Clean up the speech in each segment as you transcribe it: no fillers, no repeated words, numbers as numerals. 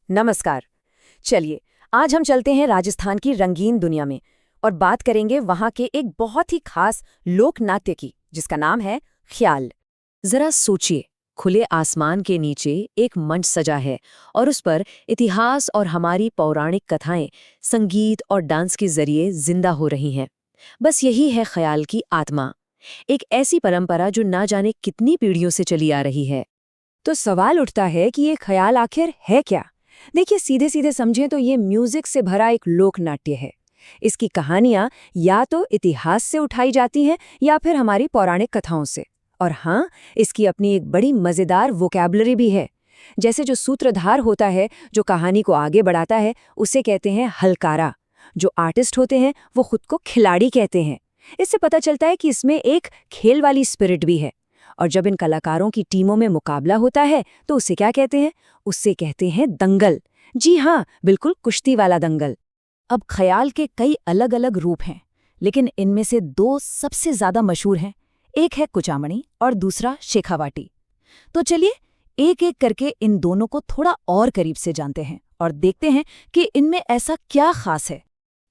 नमस्कार। चलिए, आज हम चलते हैं राजस्थान की रंगीन दुनिया में और बात करेंगे वहाँ के एक बहुत ही खास लोक नाट्य की, जिसका नाम है ख्याल। जरा सोचिए, खुले आसमान के नीचे एक मंच सजा है और उस पर इतिहास और हमारी पौराणिक कथाएं संगीत और डांस के जरिए जिंदा हो रही हैं। बस यही है ख्याल की आत्मा, एक ऐसी परंपरा जो ना जाने कितनी पीढ़ियों से चली आ रही है। तो सवाल उठता है कि ये ख्याल आखिर है क्या? देखिए, सीधे सीधे समझें तो ये म्यूजिक से भरा एक लोक नाट्य है। इसकी कहानियां या तो इतिहास से उठाई जाती हैं या फिर हमारी पौराणिक कथाओं से। और हाँ, इसकी अपनी एक बड़ी मजेदार वोकैबुलरी भी है। जैसे जो सूत्रधार होता है, जो कहानी को आगे बढ़ाता है, उसे कहते हैं हलकारा। जो आर्टिस्ट होते हैं वो खुद को खिलाड़ी कहते हैं। इससे पता चलता है कि इसमें एक खेल वाली स्पिरिट भी है। और जब इन कलाकारों की टीमों में मुकाबला होता है तो उसे क्या कहते हैं? उससे कहते हैं दंगल। जी हाँ, बिल्कुल कुश्ती वाला दंगल। अब ख्याल के कई अलग अलग रूप हैं, लेकिन इनमें से दो सबसे ज्यादा मशहूर हैं। एक है कुचामणी और दूसरा शेखावाटी। तो चलिए, एक एक करके इन दोनों को थोड़ा और करीब से जानते हैं और देखते हैं कि इनमें ऐसा क्या खास है।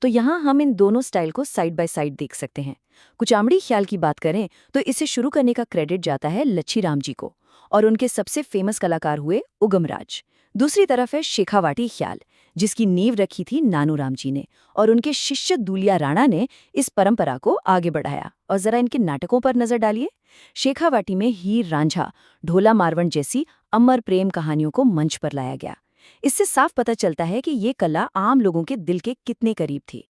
तो यहाँ हम इन दोनों स्टाइल को साइड बाय साइड देख सकते हैं। कुचामड़ी ख्याल की बात करें तो इसे शुरू करने का क्रेडिट जाता है लच्छीराम जी को, और उनके सबसे फेमस कलाकार हुए उगमराज। दूसरी तरफ है शेखावाटी ख्याल, जिसकी नींव रखी थी नानूराम जी ने, और उनके शिष्य दूलिया राणा ने इस परंपरा को आगे बढ़ाया। और जरा इनके नाटकों पर नजर डालिए। शेखावाटी में हीर रांझा, ढोला मारवण जैसी अमर प्रेम कहानियों को मंच पर लाया गया। इससे साफ पता चलता है कि ये कला आम लोगों के दिल के कितने करीब थी।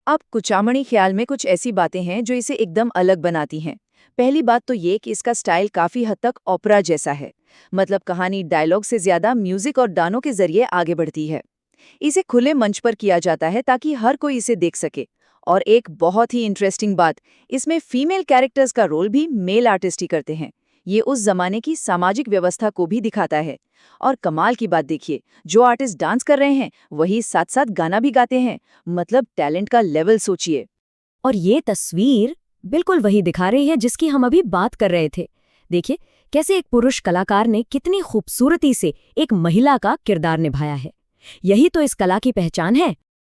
अब कुचामणी ख्याल में कुछ ऐसी बातें हैं जो इसे एकदम अलग बनाती हैं। पहली बात तो ये कि इसका स्टाइल काफी हद तक ओपेरा जैसा है। मतलब कहानी डायलॉग से ज्यादा म्यूजिक और गानों के जरिए आगे बढ़ती है। इसे खुले मंच पर किया जाता है ताकि हर कोई इसे देख सके। और एक बहुत ही इंटरेस्टिंग बात, इसमें फीमेल कैरेक्टर्स का रोल भी मेल आर्टिस्ट ही करते हैं। ये उस जमाने की सामाजिक व्यवस्था को भी दिखाता है। और कमाल की बात देखिए, जो आर्टिस्ट डांस कर रहे हैं वही साथ साथ गाना भी गाते हैं। मतलब टैलेंट का लेवल सोचिए। और ये तस्वीर बिल्कुल वही दिखा रही है जिसकी हम अभी बात कर रहे थे। देखिए, कैसे एक पुरुष कलाकार ने कितनी खूबसूरती से एक महिला का किरदार निभाया है। यही तो इस कला की पहचान है।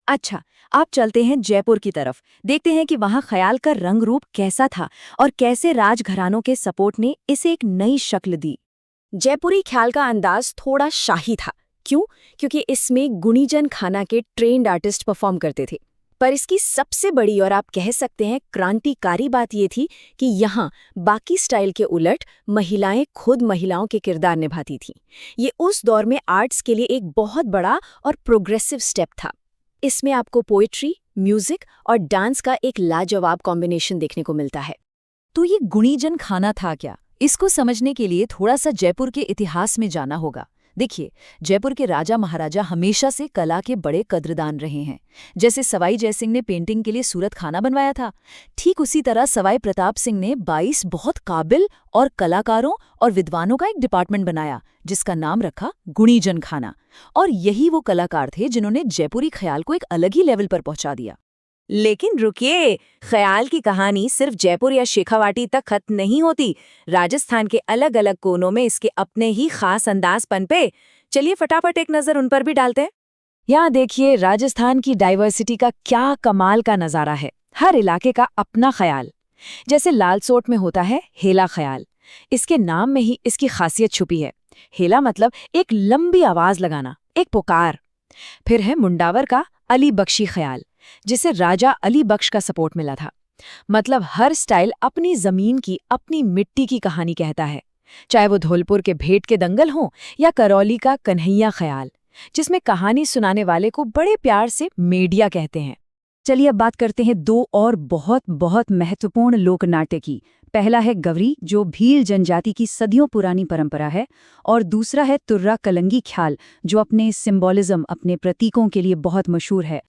अच्छा, आप चलते हैं जयपुर की तरफ, देखते हैं कि वहाँ ख्याल का रंग रूप कैसा था और कैसे राजघरानों के सपोर्ट ने इसे एक नई शक्ल दी। जयपुरी ख्याल का अंदाज थोड़ा शाही था। क्यों? क्योंकि इसमें गुणीजन खाना के ट्रेंड आर्टिस्ट परफॉर्म करते थे। पर इसकी सबसे बड़ी और आप कह सकते हैं क्रांतिकारी बात ये थी कि यहाँ बाकी स्टाइल के उलट महिलाएं खुद महिलाओं के किरदार निभाती थीं। ये उस दौर में आर्ट्स के लिए एक बहुत बड़ा और प्रोग्रेसिव स्टेप था। इसमें आपको पोएट्री, म्यूजिक और डांस का एक लाजवाब कॉम्बिनेशन देखने को मिलता है। तो ये गुणीजन खाना था क्या? इसको समझने के लिए थोड़ा सा जयपुर के इतिहास में जाना होगा। देखिए, जयपुर के राजा महाराजा हमेशा से कला के बड़े कद्रदान रहे हैं। जैसे सवाई जयसिंह ने पेंटिंग के लिए सूरत खाना बनवाया था, ठीक उसी तरह सवाई प्रताप सिंह ने 22 बहुत काबिल और कलाकारों और विद्वानों का एक डिपार्टमेंट बनाया, जिसका नाम रखा गुणीजन खाना। और यही वो कलाकार थे जिन्होंने जयपुरी ख्याल को एक अलग ही लेवल पर पहुंचा दिया। लेकिन रुकिए, ख्याल की कहानी सिर्फ जयपुर या शेखावाटी तक खत्म नहीं होती। राजस्थान के अलग अलग कोनों में इसके अपने ही खास अंदाज पनपे। चलिए फटाफट एक नजर उन पर भी डालते हैं। यहाँ देखिए, राजस्थान की डाइवर्सिटी का क्या कमाल का नजारा है। हर इलाके का अपना ख्याल। जैसे लालसोट में होता है हेला ख्याल। इसके नाम में ही इसकी खासियत छुपी है। हेला मतलब एक लंबी आवाज लगाना, एक पुकार। फिर है मुंडावर का अली बख्शी ख्याल, जिसे राजा अली बख्श का सपोर्ट मिला था। मतलब हर स्टाइल अपनी जमीन की, अपनी मिट्टी की कहानी कहता है। चाहे वो धौलपुर के भेंट के दंगल हों या करौली का कन्हैया ख्याल, जिसमें कहानी सुनाने वाले को बड़े प्यार से मेडिया कहते हैं। चलिए अब बात करते हैं दो और बहुत बहुत महत्वपूर्ण लोक नाट्य की। पहला है गवरी, जो भील जनजाति की सदियों पुरानी परंपरा है, और दूसरा है तुर्रा कलंगी ख्याल, जो अपने सिंबॉलिज्म, अपने प्रतीकों के लिए बहुत मशहूर है।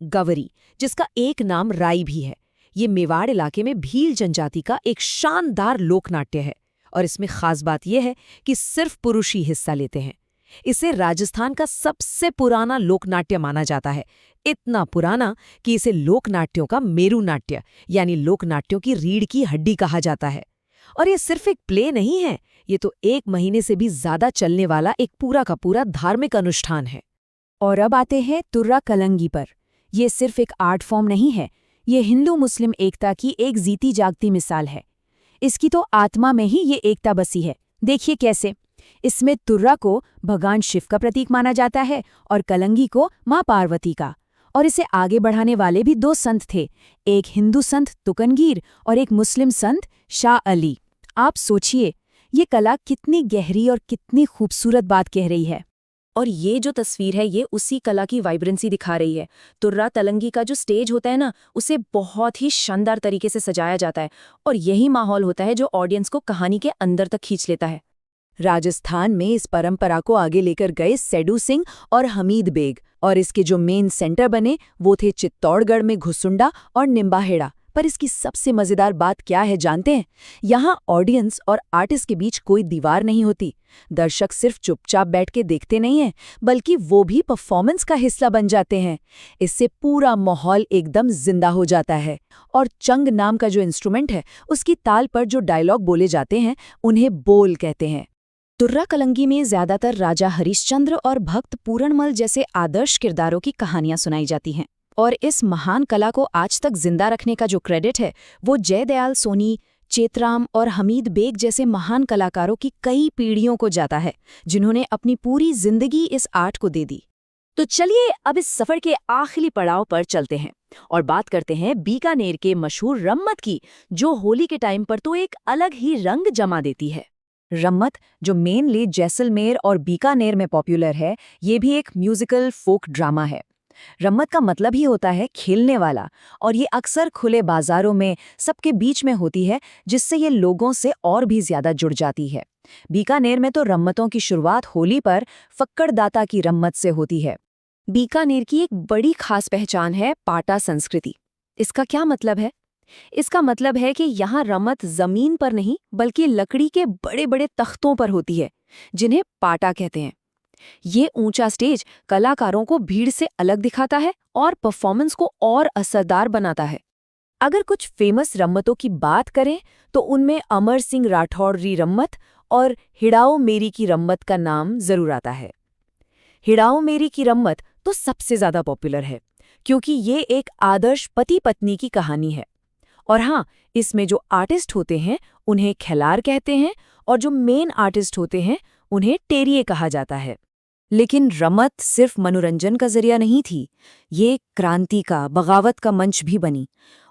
गवरी, जिसका एक नाम राई भी है, ये मेवाड़ इलाके में भील जनजाति का एक शानदार लोकनाट्य है। और इसमें खास बात यह है कि सिर्फ पुरुष ही हिस्सा लेते हैं। इसे राजस्थान का सबसे पुराना लोकनाट्य माना जाता है। इतना पुराना कि इसे लोकनाट्यों का मेरू नाट्य, यानी लोकनाट्यों की रीढ़ की हड्डी कहा जाता है। और ये सिर्फ एक प्ले नहीं है, ये तो 1 महीने से भी ज्यादा चलने वाला एक पूरा का पूरा धार्मिक अनुष्ठान है। और अब आते हैं तुर्रा कलंगी पर। ये सिर्फ एक आर्ट फॉर्म नहीं है, ये हिंदू मुस्लिम एकता की एक जीती जागती मिसाल है। इसकी तो आत्मा में ही ये एकता बसी है। देखिए कैसे। इसमें तुर्रा को भगवान शिव का प्रतीक माना जाता है और कलंगी को माँ पार्वती का। और इसे आगे बढ़ाने वाले भी दो संत थे, एक हिंदू संत तुकनगीर और एक मुस्लिम संत शाह अली। आप सोचिए, ये कला कितनी गहरी और कितनी खूबसूरत बात कह रही है। और ये जो तस्वीर है, ये उसी कला की वाइब्रेंसी दिखा रही है। तुर्रा तलंगी का जो स्टेज होता है ना, उसे बहुत ही शानदार तरीके से सजाया जाता है और यही माहौल होता है जो ऑडियंस को कहानी के अंदर तक खींच लेता है। राजस्थान में इस परंपरा को आगे लेकर गए सेडू सिंह और हमीद बेग, और इसके जो मेन सेंटर बने वो थे चित्तौड़गढ़ में घुसुंडा और निम्बाहेड़ा। पर इसकी सबसे मजेदार बात क्या है जानते हैं? यहाँ ऑडियंस और आर्टिस्ट के बीच कोई दीवार नहीं होती। दर्शक सिर्फ चुपचाप बैठ के देखते नहीं हैं, बल्कि वो भी परफॉर्मेंस का हिस्सा बन जाते हैं। इससे पूरा माहौल एकदम जिंदा हो जाता है। और चंग नाम का जो इंस्ट्रूमेंट है, उसकी ताल पर जो डायलॉग बोले जाते हैं, उन्हें बोल कहते हैं। तुर्रा कलंगी में ज्यादातर राजा हरिश्चंद्र और भक्त पूरणमल जैसे आदर्श किरदारों की कहानियां सुनाई जाती हैं। और इस महान कला को आज तक जिंदा रखने का जो क्रेडिट है, वो जयदयाल सोनी, चेतराम और हमीद बेग जैसे महान कलाकारों की कई पीढ़ियों को जाता है, जिन्होंने अपनी पूरी जिंदगी इस आर्ट को दे दी। तो चलिए अब इस सफर के आखिरी पड़ाव पर चलते हैं और बात करते हैं बीकानेर के मशहूर रम्मत की, जो होली के टाइम पर तो एक अलग ही रंग जमा देती है। रम्मत, जो मेनली जैसलमेर और बीकानेर में पॉपुलर है, ये भी एक म्यूजिकल फोक ड्रामा है। रम्मत का मतलब ही होता है खेलने वाला, और ये अक्सर खुले बाजारों में सबके बीच में होती है, जिससे ये लोगों से और भी ज्यादा जुड़ जाती है। बीकानेर में तो रम्मतों की शुरुआत होली पर फक्कड़ दाता की रम्मत से होती है। बीकानेर की एक बड़ी खास पहचान है पाटा संस्कृति। इसका क्या मतलब है? इसका मतलब है कि यहाँ रमत जमीन पर नहीं, बल्कि लकड़ी के बड़े बड़े तख्तों पर होती है, जिन्हें पाटा कहते हैं। ये ऊंचा स्टेज कलाकारों को भीड़ से अलग दिखाता है और परफॉर्मेंस को और असरदार बनाता है। अगर कुछ फेमस रम्मतों की बात करें तो उनमें अमर सिंह राठौड़ री रम्मत और हिड़ाओ मेरी की रम्मत का नाम जरूर आता है। हिड़ाओ मेरी की रम्मत तो सबसे ज्यादा पॉपुलर है, क्योंकि ये एक आदर्श पति पत्नी की कहानी है। और हाँ, इसमें जो आर्टिस्ट होते हैं उन्हें खिलार कहते हैं, और जो मेन आर्टिस्ट होते हैं उन्हें टेरिये कहा जाता है। लेकिन रमत सिर्फ मनोरंजन का जरिया नहीं थी, ये क्रांति का, बगावत का मंच भी बनी।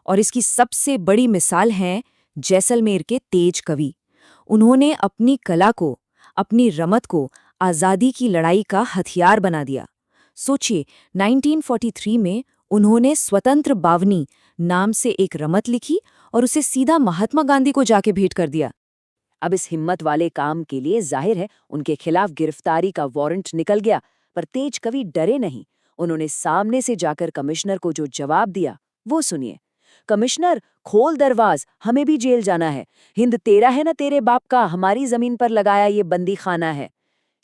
और इसकी सबसे बड़ी मिसाल है जैसलमेर के तेज कवि। उन्होंने अपनी कला को, अपनी रमत को आज़ादी की लड़ाई का हथियार बना दिया। सोचिए, 1943 में उन्होंने स्वतंत्र बावनी नाम से एक रमत लिखी और उसे सीधा महात्मा गांधी को जाके भेंट कर दिया। अब इस हिम्मत वाले काम के लिए जाहिर है उनके खिलाफ गिरफ्तारी का वारंट निकल गया, पर तेज कवि डरे नहीं। उन्होंने सामने से जाकर कमिश्नर को जो जवाब दिया वो सुनिए। कमिश्नर, खोल दरवाज, हमें भी जेल जाना है। हिंद तेरा है ना तेरे बाप का, हमारी जमीन पर लगाया ये बंदी खाना है।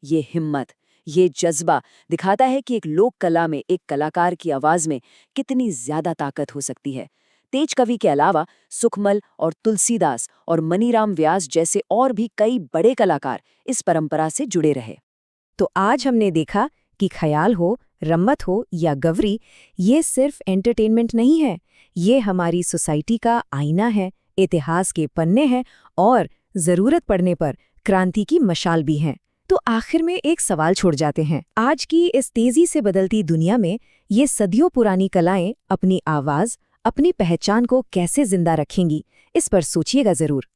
ये हिम्मत, ये जज्बा दिखाता है कि एक लोक कला में, एक कलाकार की आवाज में कितनी ज्यादा ताकत हो सकती है। तेज कवि के अलावा सुखमल और तुलसीदास और मनीराम व्यास जैसे और भी कई बड़े कलाकार इस परंपरा से जुड़े रहे। तो आज हमने देखा कि ख्याल हो, रम्मत हो या गवरी, ये सिर्फ एंटरटेनमेंट नहीं है, ये हमारी सोसाइटी का आईना है, इतिहास के पन्ने हैं और जरूरत पड़ने पर क्रांति की मशाल भी हैं। तो आखिर में एक सवाल छोड़ जाते हैं। आज की इस तेजी से बदलती दुनिया में ये सदियों पुरानी कलाएं अपनी आवाज, अपनी पहचान को कैसे जिंदा रखेंगी, इस पर सोचिएगा जरूर।